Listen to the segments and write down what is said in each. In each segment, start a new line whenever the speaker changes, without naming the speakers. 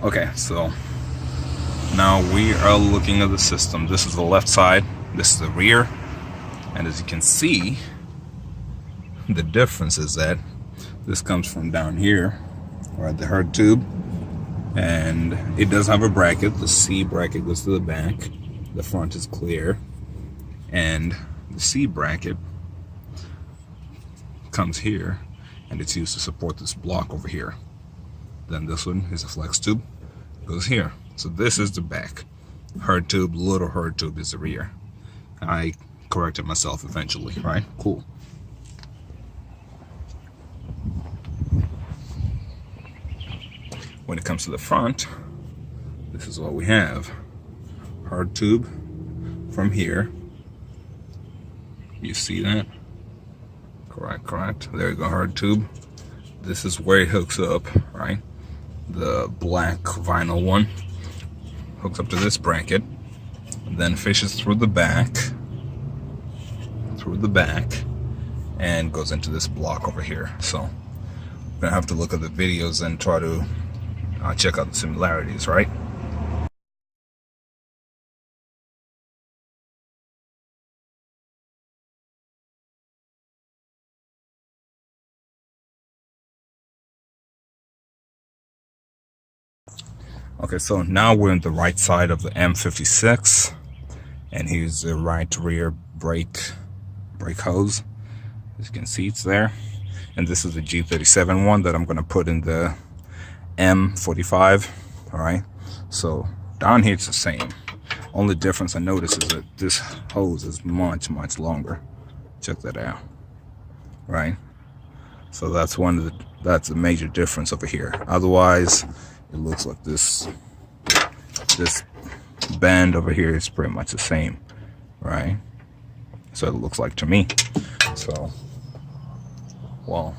Okay, so now we are looking at the system. This is the left side, this is the rear, and as you can see, the difference is that this comes from down here, right, the hard tube, and it does have a bracket. The C bracket goes to the back, the front is clear, and the C bracket comes here, and it's used to support this block over here. Then this one is a flex tube, goes here. So this is the back. Hard tube, little hard tube is the rear. I corrected myself eventually, right? Cool. When it comes to the front, this is what we have. Hard tube from here. You see that? Correct. There you go, hard tube. This is where it hooks up, right? The black vinyl one hooks up to this bracket, and then fishes through the back, and goes into this block over here. So I'm gonna have to look at the videos and try to check out the similarities, right? Okay, so now we're on the right side of the M56, and here's the right rear brake hose. As you can see, it's there. And this is the G37 one that I'm going to put in the M45. All right, so down here it's the same. Only difference I notice is that this hose is much longer. Check that out, right? So that's that's a major difference over here. Otherwise, it looks like this bend over here is pretty much the same, right? So it looks like to me. So, well,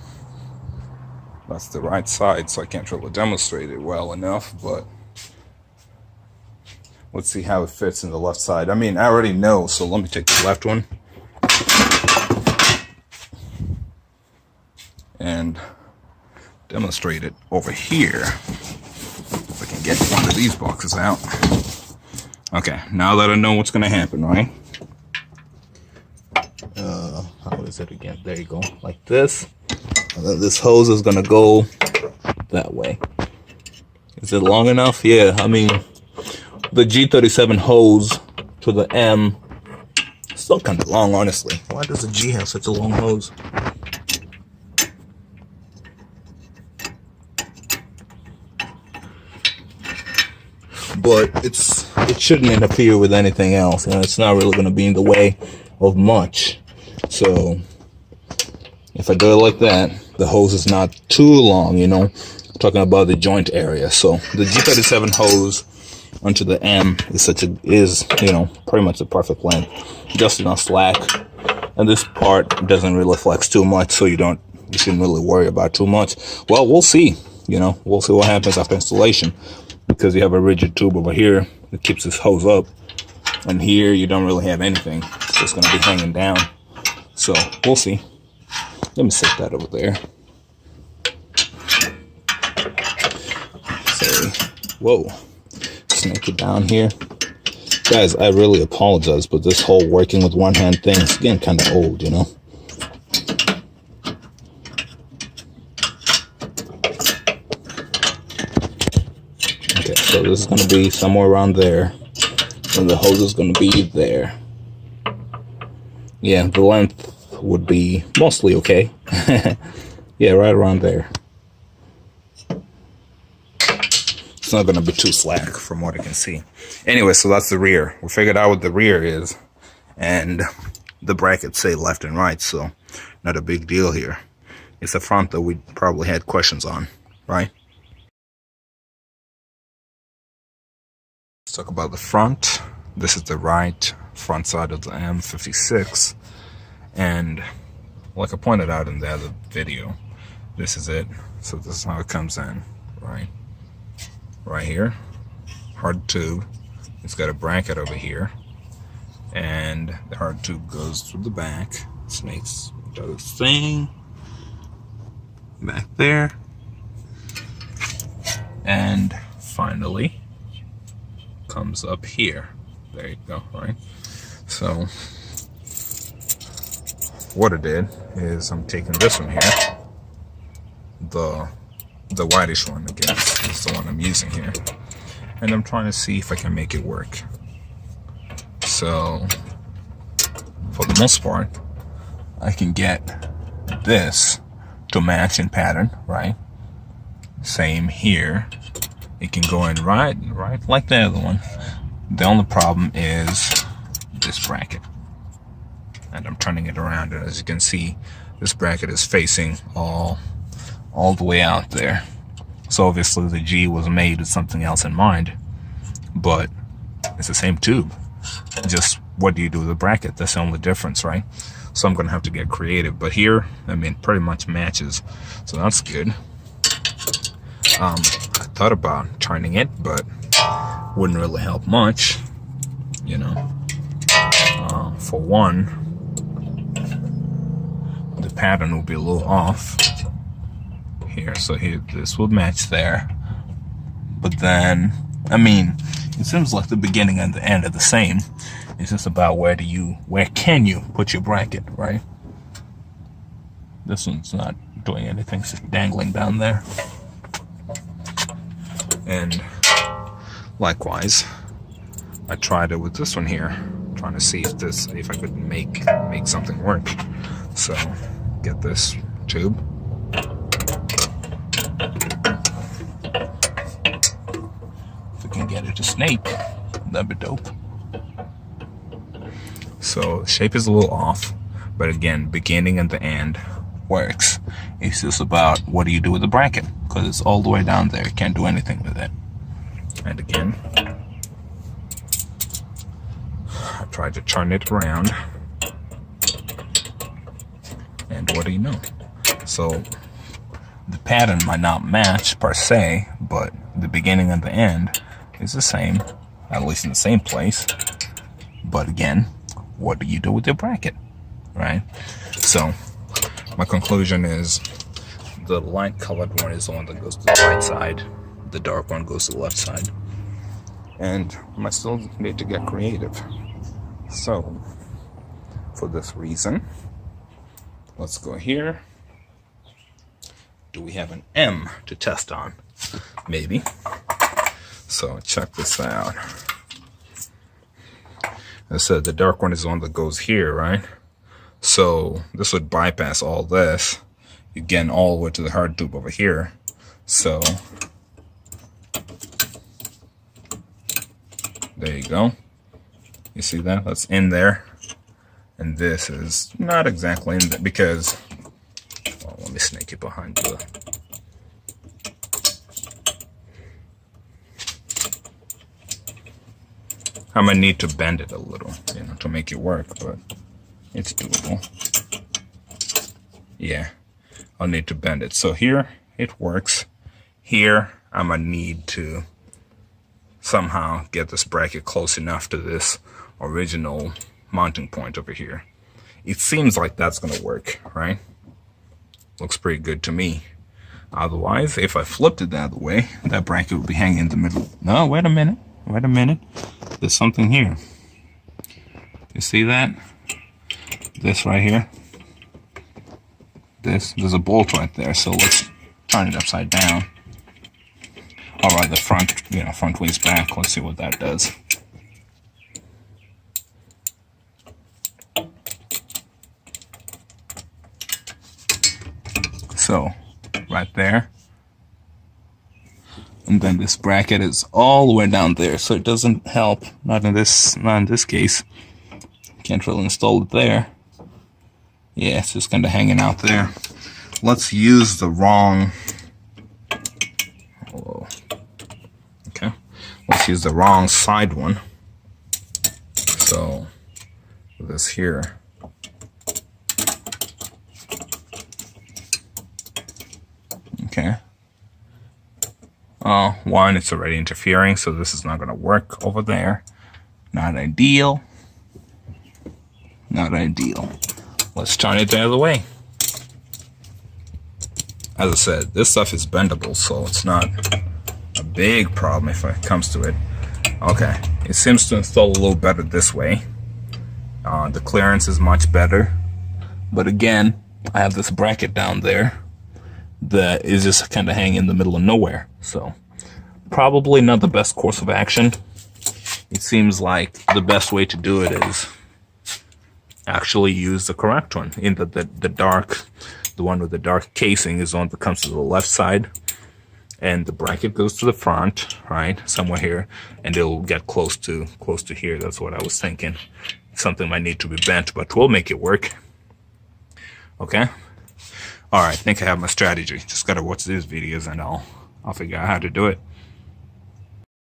that's the right side, so I can't really demonstrate it well enough, but let's see how it fits in the left side. I mean, I already know, so let me take the left one and demonstrate it over here. If I can get one of these boxes out. Okay, now that I know what's gonna happen, right? How is it again? There you go, like this. And then this hose is gonna go that way. Is it long enough? Yeah, I mean, the G37 hose to the M is still kind of long, honestly. Why does the G have such a long hose? But it shouldn't interfere with anything else. You know, it's not really going to be in the way of much. So if I do it like that, the hose is not too long, you know. I'm talking about the joint area. So the G37 hose onto the M is you know, pretty much the perfect length, just enough slack. And this part doesn't really flex too much, so you shouldn't really worry about too much. Well, we'll see. You know, we'll see what happens after installation, because you have a rigid tube over here that keeps this hose up, and here you don't really have anything. It's just going to be hanging down. So we'll see. Let me set that over there. So, whoa, snake it down here. Guys, I really apologize, but this whole working with one hand thing is getting kind of old, you know. Okay, so this is going to be somewhere around there, and the hose is going to be there. Yeah, the length would be mostly okay. Yeah, right around there. It's not going to be too slack from what I can see. Anyway, so that's the rear. We figured out what the rear is, and the brackets say left and right, so not a big deal here. It's the front that we probably had questions on, right? Let's talk about the front. This is the right front side of the M56, and like I pointed out in the other video, this is it. So this is how it comes in, right? Right here, hard tube. It's got a bracket over here, and the hard tube goes through the back. Snakes does its thing back there, and finally comes up here. There you go, right? So what I did is I'm taking this one here, the whitish one, I guess is the one I'm using here, and I'm trying to see if I can make it work. So for the most part, I can get this to match in pattern, right? Same here. It can go in right like the other one. The only problem is this bracket. And I'm turning it around, and as you can see, this bracket is facing all the way out there. So obviously the G was made with something else in mind, but it's the same tube. Just what do you do with the bracket? That's the only difference, right? So I'm gonna have to get creative, but here, I mean, pretty much matches, so that's good. I thought about turning it, but wouldn't really help much, you know. For one, the pattern will be a little off here, so here this will match there, but then, I mean, it seems like the beginning and the end are the same. It's just about where can you put your bracket, right? This one's not doing anything, it's just dangling down there. And likewise, I tried it with this one here, trying to see if I could make something work. So get this tube. If we can get it to snake, that'd be dope. So shape is a little off, but again, beginning and the end works. It's just about what do you do with the bracket, because it's all the way down there. You can't do anything with it. And again, I tried to turn it around, and what do you know? So the pattern might not match per se, but the beginning and the end is the same, at least in the same place. But again, what do you do with your bracket, right? So my conclusion is the light colored one is the one that goes to the right side, the dark one goes to the left side, and I still need to get creative. So for this reason, let's go here. Do we have an M to test on? Maybe. So check this out. I said the dark one is the one that goes here, right? So this would bypass all this. You're getting all the way to the hard tube over here. So there you go. You see that? That's in there. And this is not exactly in there because, well, let me snake it behind the, I might need to bend it a little, you know, to make it work, but it's doable. Yeah, I'll need to bend it. So here it works. Here I'm gonna need to somehow get this bracket close enough to this original mounting point over here. It seems like that's gonna work, right? Looks pretty good to me. Otherwise, if I flipped it the other way, that bracket would be hanging in the middle. No, wait a minute. Wait a minute. There's something here. You see that? This right here. There's a bolt right there. So let's turn it upside down. All right, the front, front wheel's back. Let's see what that does. So, right there. And then this bracket is all the way down there, so it doesn't help. Not in this case. Can't really install it there. Yeah, it's just kind of hanging out there. Let's use the wrong. Whoa. Okay, let's use the wrong side one. So this here. Okay. One, it's already interfering, so this is not going to work over there. Not ideal. Not ideal. Let's turn it the other way. As I said, this stuff is bendable, so it's not a big problem if it comes to it. Okay, it seems to install a little better this way. The clearance is much better, but again, I have this bracket down there that is just kind of hanging in the middle of nowhere. So probably not the best course of action. It seems like the best way to do it is actually use the correct one. In the one with the dark casing is the one that comes to the left side, and the bracket goes to the front, right, somewhere here, and it'll get close to here. That's what I was thinking. Something might need to be bent, but we'll make it work. Okay. All right. I think I have my strategy. Just gotta watch these videos, and I'll figure out how to do it.